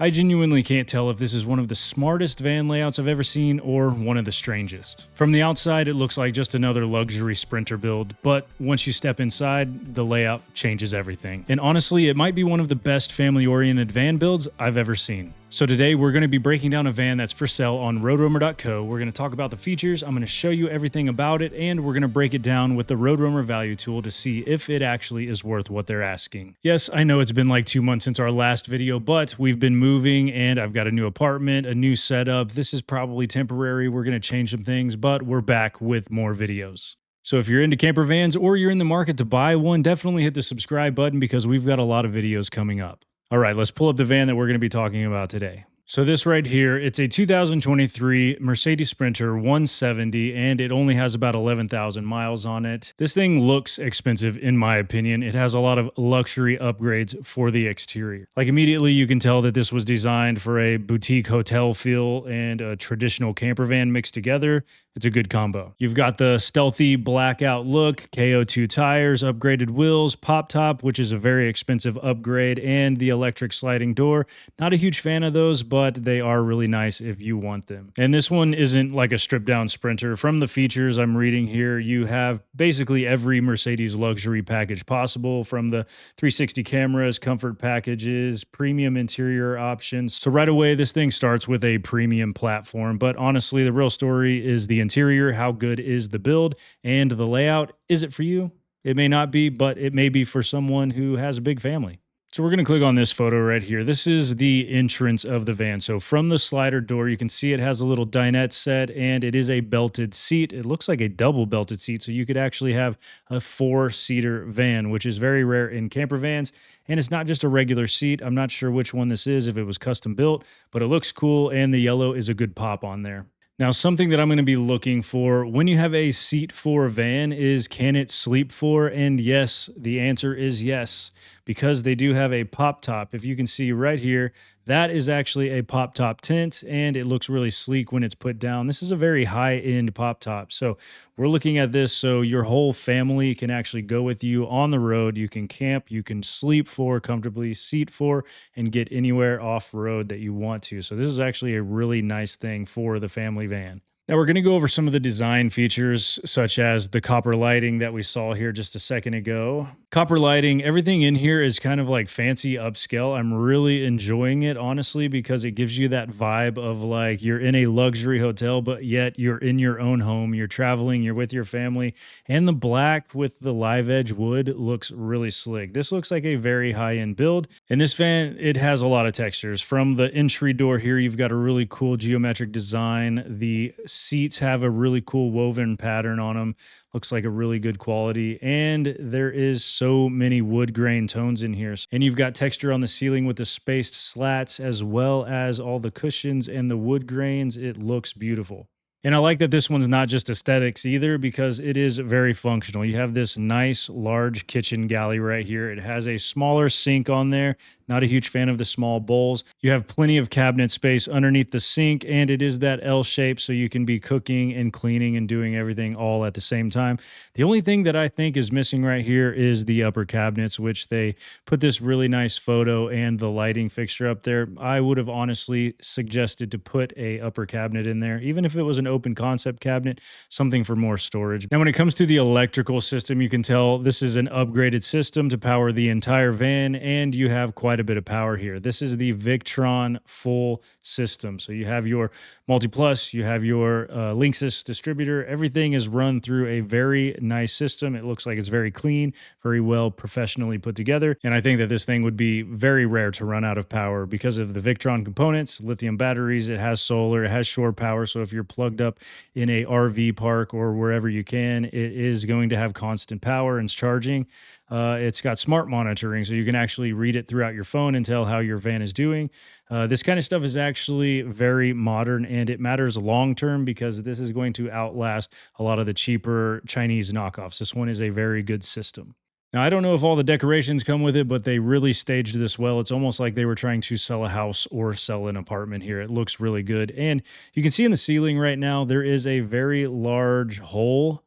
I genuinely can't tell if this is one of the smartest van layouts I've ever seen or one of the strangest. From the outside, it looks like just another luxury Sprinter build, but once you step inside, the layout changes everything. And honestly, it might be one of the best family-oriented van builds I've ever seen. So today we're going to be breaking down a van that's for sale on RoadRoamer.co. We're going to talk about the features, I'm going to show you everything about it, and we're going to break it down with the RoadRoamer value tool to see if it actually is worth what they're asking. Yes, I know it's been like 2 months since our last video, but we've been moving and I've got a new apartment, a new setup. This is probably temporary. We're going to change some things, but we're back with more videos. So if you're into camper vans or you're in the market to buy one, definitely hit the subscribe button because we've got a lot of videos coming up. All right, let's pull up the van that we're going to be talking about today. So this right here, it's a 2023 Mercedes Sprinter 170, and it only has about 11,000 miles on it. This thing looks expensive in my opinion. It has a lot of luxury upgrades for the exterior. Like immediately you can tell that this was designed for a boutique hotel feel and a traditional camper van mixed together. It's a good combo. You've got the stealthy blackout look, KO2 tires, upgraded wheels, pop top, which is a very expensive upgrade, and the electric sliding door. Not a huge fan of those, but they are really nice if you want them. And this one isn't like a stripped down Sprinter. From the features I'm reading here, you have basically every Mercedes luxury package possible, from the 360 cameras, comfort packages, premium interior options. So right away, this thing starts with a premium platform, but honestly, the real story is the interior. How good is the build and the layout? Is it for you? It may not be, but it may be for someone who has a big family. So we're going to click on this photo right here. This is the entrance of the van. So from the slider door, you can see it has a little dinette set and it is a belted seat. It looks like a double belted seat. So you could actually have a 4-seater van, which is very rare in camper vans. And it's not just a regular seat. I'm not sure which one this is, if it was custom built, but it looks cool. And the yellow is a good pop on there. Now, something that I'm going to be looking for when you have a seat for a van is, can it sleep for? And yes, the answer is yes, because they do have a pop top. If you can see right here, that is actually a pop top tent and it looks really sleek when it's put down. This is a very high end pop top. So we're looking at this so your whole family can actually go with you on the road. You can camp, you can sleep for comfortably, seat for, and get anywhere off road that you want to. So this is actually a really nice thing for the family van. Now we're going to go over some of the design features, such as the copper lighting that we saw here just a second ago. Copper lighting, everything in here is kind of like fancy upscale. I'm really enjoying it, honestly, because it gives you that vibe of like you're in a luxury hotel, but yet you're in your own home. You're traveling, you're with your family, and the black with the live edge wood looks really slick. This looks like a very high-end build. And this van, it has a lot of textures. From the entry door here, you've got a really cool geometric design. The seats have a really cool woven pattern on them. Looks like a really good quality. And there is so many wood grain tones in here. And you've got texture on the ceiling with the spaced slats, as well as all the cushions and the wood grains. It looks beautiful. And I like that this one's not just aesthetics either, because it is very functional. You have this nice large kitchen galley right here. It has a smaller sink on there. Not a huge fan of the small bowls. You have plenty of cabinet space underneath the sink, and it is that L shape, so you can be cooking and cleaning and doing everything all at the same time. The only thing that I think is missing right here is the upper cabinets, which they put this really nice photo and the lighting fixture up there. I would have honestly suggested to put a upper cabinet in there, even if it was an open concept cabinet, something for more storage. Now, when it comes to the electrical system, you can tell this is an upgraded system to power the entire van, and you have quite a bit of power here. This is the Victron full system. So you have your Multi-Plus, you have your Linksys distributor. Everything is run through a very nice system. It looks like it's very clean, very well professionally put together. And I think that this thing would be very rare to run out of power because of the Victron components, lithium batteries. It has solar, it has shore power. So if you're plugged up in a RV park or wherever you can, it is going to have constant power and charging. It's got smart monitoring, so you can actually read it throughout your phone and tell how your van is doing. This kind of stuff is actually very modern, and it matters long term because this is going to outlast a lot of the cheaper Chinese knockoffs. This one is a very good system. Now, I don't know if all the decorations come with it, but they really staged this well. It's almost like they were trying to sell a house or sell an apartment here. It looks really good. And you can see in the ceiling right now, there is a very large hole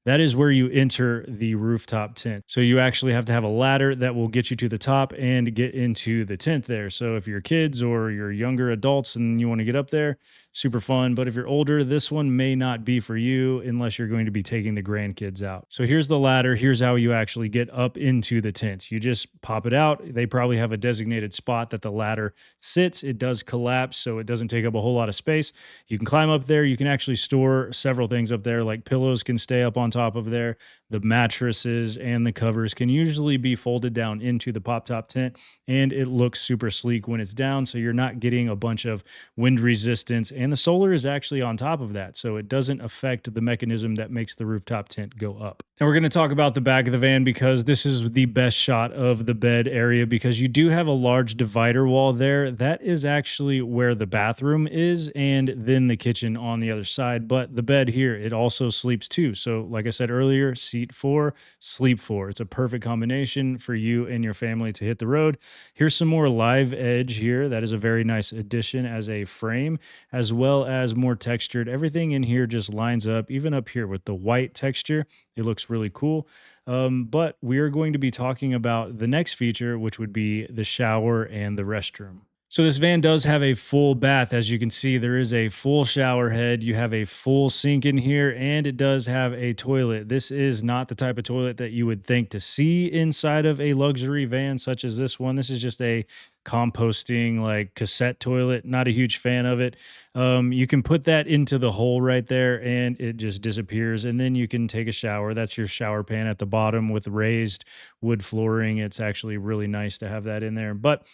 that is where you enter the rooftop tent. So you actually have to have a ladder that will get you to the top and get into the tent there. So if you're kids or you're younger adults and you want to get up there, super fun. But if you're older, this one may not be for you unless you're going to be taking the grandkids out. So here's the ladder. Here's how you actually get up into the tent. You just pop it out. They probably have a designated spot that the ladder sits. It does collapse, so it doesn't take up a whole lot of space. You can climb up there. You can actually store several things up there, like pillows can stay up on top of there. The mattresses and the covers can usually be folded down into the pop top tent, and it looks super sleek when it's down, so you're not getting a bunch of wind resistance, and the solar is actually on top of that, so it doesn't affect the mechanism that makes the rooftop tent go up. And we're going to talk about the back of the van because this is the best shot of the bed area, because you do have a large divider wall there. That is actually where the bathroom is, and then the kitchen on the other side. But the bed here, it also sleeps too. So like I said earlier, seat 4, sleep 4. It's a perfect combination for you and your family to hit the road. Here's some more live edge here. That is a very nice addition as a frame, as well as more textured. Everything in here just lines up, even up here with the white texture. It looks really cool. But we are going to be talking about the next feature, which would be the shower and the restroom. So this van does have a full bath. As you can see, there is a full shower head. You have a full sink in here, and it does have a toilet. This is not the type of toilet that you would think to see inside of a luxury van such as this one. This is just a composting like cassette toilet. Not a huge fan of it. You can put that into the hole right there and it just disappears, and then you can take a shower. That's your shower pan at the bottom with raised wood flooring. It's actually really nice to have that in there. But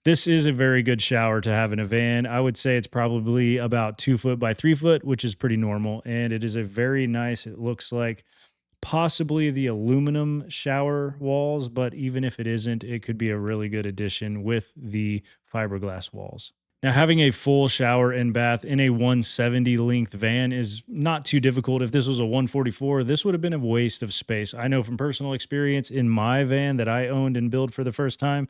this is a very good shower to have in a van. I would say it's probably about 2 foot by 3 foot, which is pretty normal. And it is a very nice, it looks like possibly the aluminum shower walls, but even if it isn't, it could be a really good addition with the fiberglass walls. Now, having a full shower and bath in a 170 length van is not too difficult. If this was a 144, this would have been a waste of space. I know from personal experience in my van that I owned and built for the first time,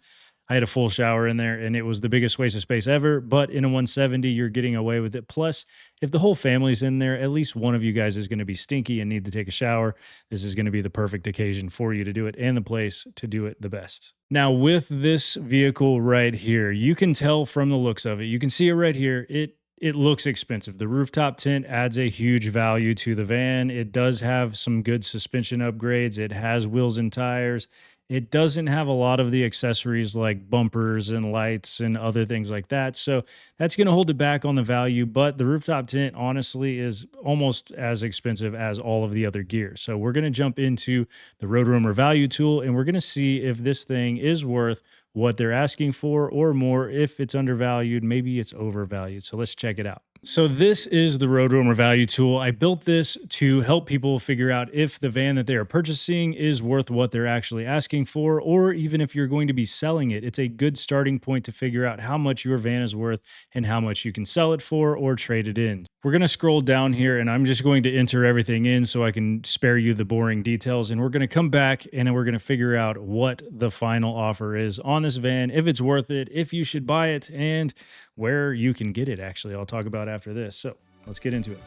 I had a full shower in there and it was the biggest waste of space ever. But in a 170, you're getting away with it. Plus, if the whole family's in there, at least one of you guys is going to be stinky and need to take a shower. This is going to be the perfect occasion for you to do it and the place to do it the best. Now, with this vehicle right here, you can tell from the looks of it. You can see it right here. It looks expensive. The rooftop tent adds a huge value to the van. It does have some good suspension upgrades. It has wheels and tires. It doesn't have a lot of the accessories like bumpers and lights and other things like that. So that's going to hold it back on the value. But the rooftop tent, honestly, is almost as expensive as all of the other gear. So we're going to jump into the RoadRoamer value tool, and we're going to see if this thing is worth what they're asking for or more. If it's undervalued, maybe it's overvalued. So let's check it out. So this is the RoadRoamer value tool. I built this to help people figure out if the van that they are purchasing is worth what they're actually asking for, or even if you're going to be selling it. It's a good starting point to figure out how much your van is worth and how much you can sell it for or trade it in. We're going to scroll down here and I'm just going to enter everything in so I can spare you the boring details. And we're going to come back and we're going to figure out what the final offer is on this van, if it's worth it, if you should buy it, and where you can get it. Actually, I'll talk about after this. So let's get into it.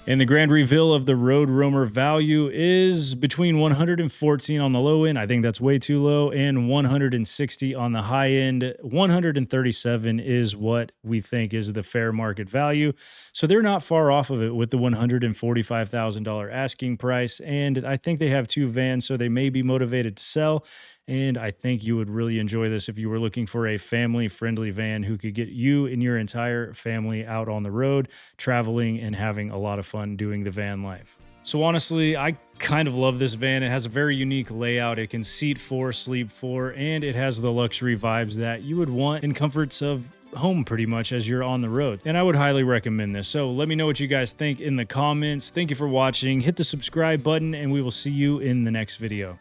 And the grand reveal of the RoadRoamer value is between 114 on the low end. I think that's way too low. And 160 on the high end. 137 is what we think is the fair market value. So they're not far off of it with the $145,000 asking price. And I think they have 2 vans, so they may be motivated to sell. And I think you would really enjoy this if you were looking for a family-friendly van who could get you and your entire family out on the road, traveling and having a lot of fun doing the van life. So honestly, I kind of love this van. It has a very unique layout. It can seat 4, sleep 4, and it has the luxury vibes that you would want in comforts of home pretty much as you're on the road. And I would highly recommend this. So let me know what you guys think in the comments. Thank you for watching. Hit the subscribe button and we will see you in the next video.